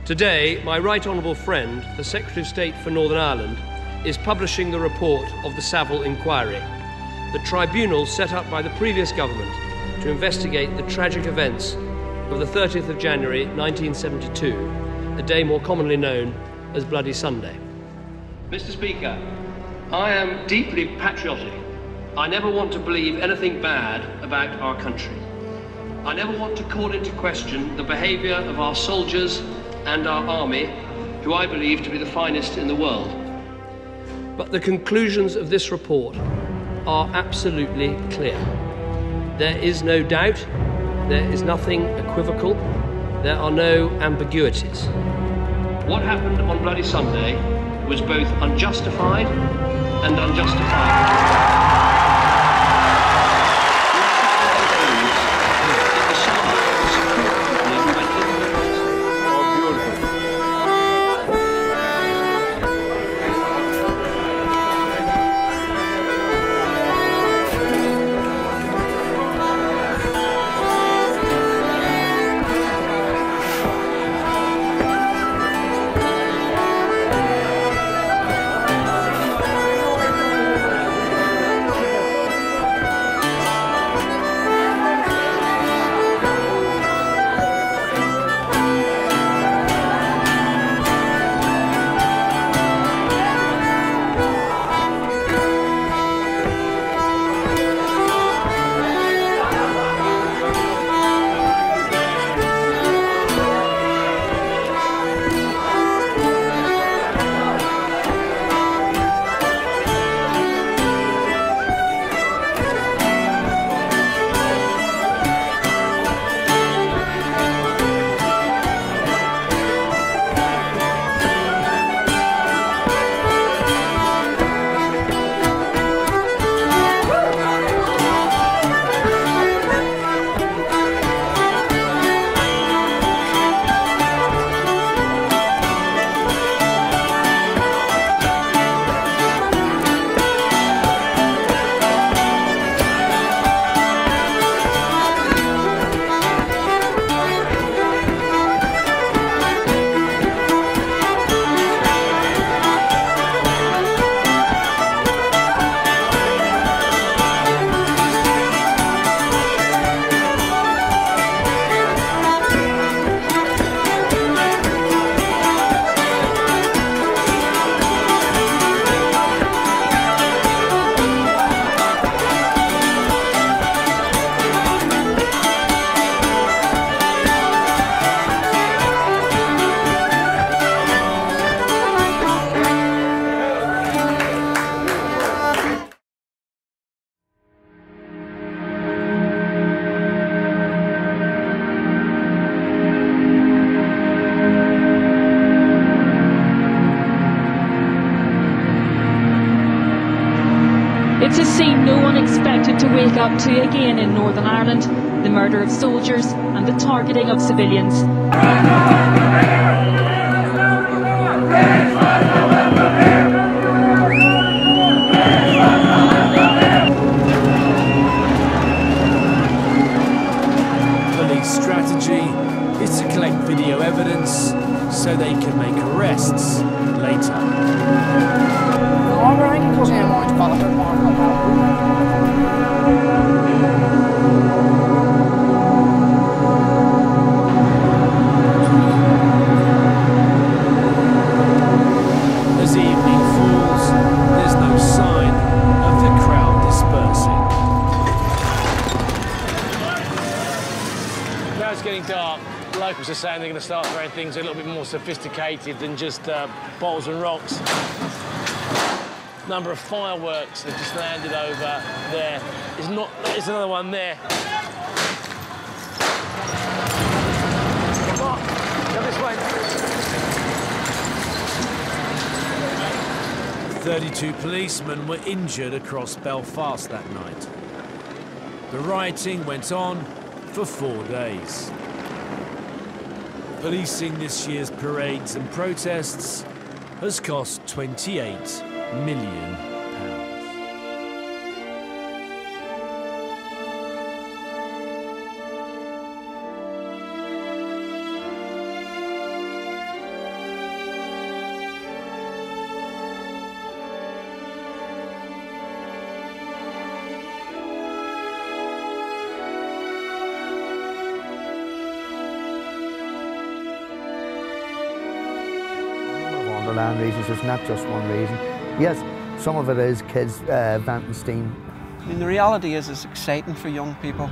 Today, my right honourable friend, the Secretary of State for Northern Ireland, is publishing the report of the Savile inquiry, the tribunal set up by the previous government to investigate the tragic events of the 30th of January 1972, a day more commonly known as Bloody Sunday. Mr. Speaker, I am deeply patriotic. I never want to believe anything bad about our country. I never want to call into question the behaviour of our soldiers and our army, who I believe to be the finest in the world. But the conclusions of this report are absolutely clear. There is no doubt, there is nothing equivocal, there are no ambiguities. What happened on Bloody Sunday was both unjustified and unjustifiable. It's a scene no one expected to wake up to again in Northern Ireland, the murder of soldiers and the targeting of civilians. Police strategy is to collect video evidence so they can make arrests later. As evening falls, there's no sign of the crowd dispersing. Now it's getting dark. Locals are saying they're going to start throwing things a little bit more sophisticated than just bottles and rocks. Number of fireworks that just landed over there. There's another one there. Come on, go this way. 32 policemen were injured across Belfast that night. The rioting went on for 4 days. Policing this year's parades and protests has cost £28 million. for land reasons. It's not just one reason. Yes, some of it is kids venting steam. I mean, the reality is it's exciting for young people.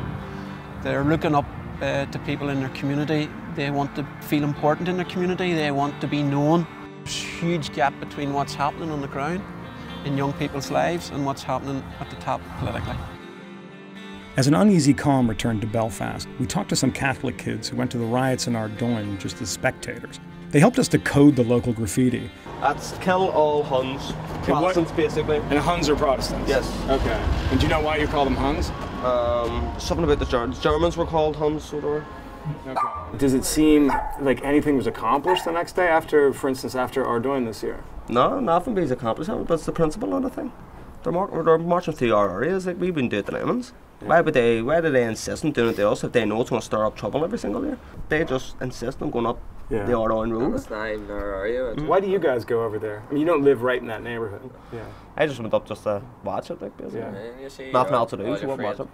They're looking up to people in their community. They want to feel important in their community. They want to be known. There's a huge gap between what's happening on the ground in young people's lives and what's happening at the top politically. As an uneasy calm returned to Belfast, we talked to some Catholic kids who went to the riots in Ardoyne just as spectators. They helped us decode the local graffiti. That's kill all Huns. Protestants, basically. And Huns are Protestants? Yes. Okay. And do you know why you call them Huns? Something about the Germans were called Huns, sort of. Okay. Does it seem like anything was accomplished the next day after, for instance, after Ardoyne this year? No, nothing was accomplished, but it's the principle of the thing. They're marching through our areas like we've been doing to Lemons. Yeah. Why do they insist on doing it to us if they know it's going to stir up trouble every single year? They just insist on going up the Ardoyne road. That's not even our area. Why do you guys go over there? I mean, you don't live right in that neighborhood. Yeah. I just went up just to watch it, like, basically. Yeah. You see nothing else to do, so we'll watch it.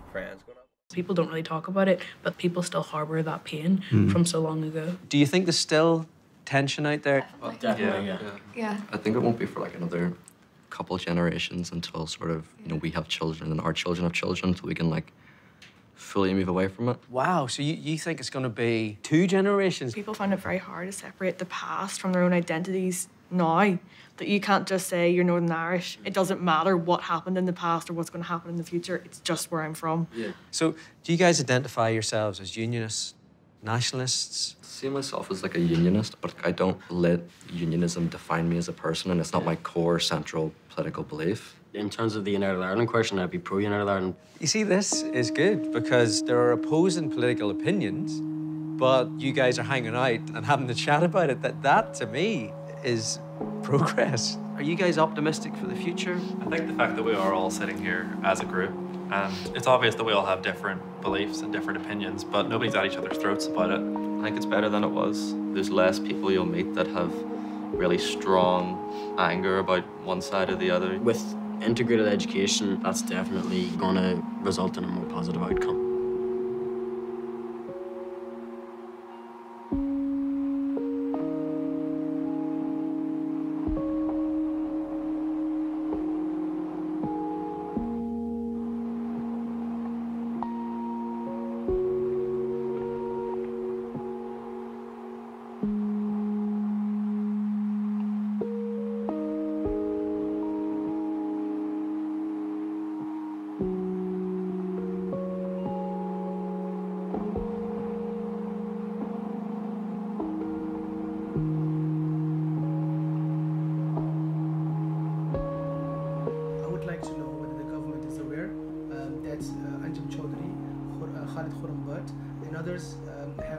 People don't really talk about it, but people still harbour that pain from so long ago. Do you think there's still tension out there? Oh, definitely, Yeah. I think it won't be for like another couple of generations until sort of, you know, we have children and our children have children until we can like fully move away from it. Wow, so you think it's going to be 2 generations? People find it very hard to separate the past from their own identities now. That you can't just say you're Northern Irish. It doesn't matter what happened in the past or what's going to happen in the future. It's just where I'm from. Yeah. So do you guys identify yourselves as unionists, nationalists? I see myself as like a unionist, but I don't let unionism define me as a person, and it's not my core central political belief. In terms of the United Ireland question, I'd be pro-United Ireland. You see, this is good because there are opposing political opinions, but you guys are hanging out and having a chat about it. That to me, is progress. Are you guys optimistic for the future? I think the fact that we are all sitting here as a group, and it's obvious that we all have different beliefs and different opinions, but nobody's at each other's throats about it. I think it's better than it was. There's less people you'll meet that have really strong anger about one side or the other. With integrated education, that's definitely going to result in a more positive outcome.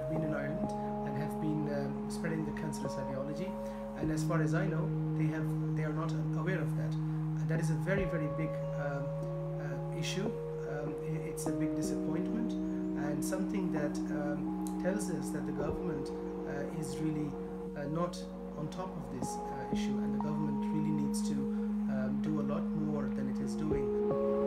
have been in Ireland and have been spreading the cancerous ideology, and as far as I know, they are not aware of that. And that is a very, very big issue. It's a big disappointment and something that tells us that the government is really not on top of this issue, and the government really needs to do a lot more than it is doing.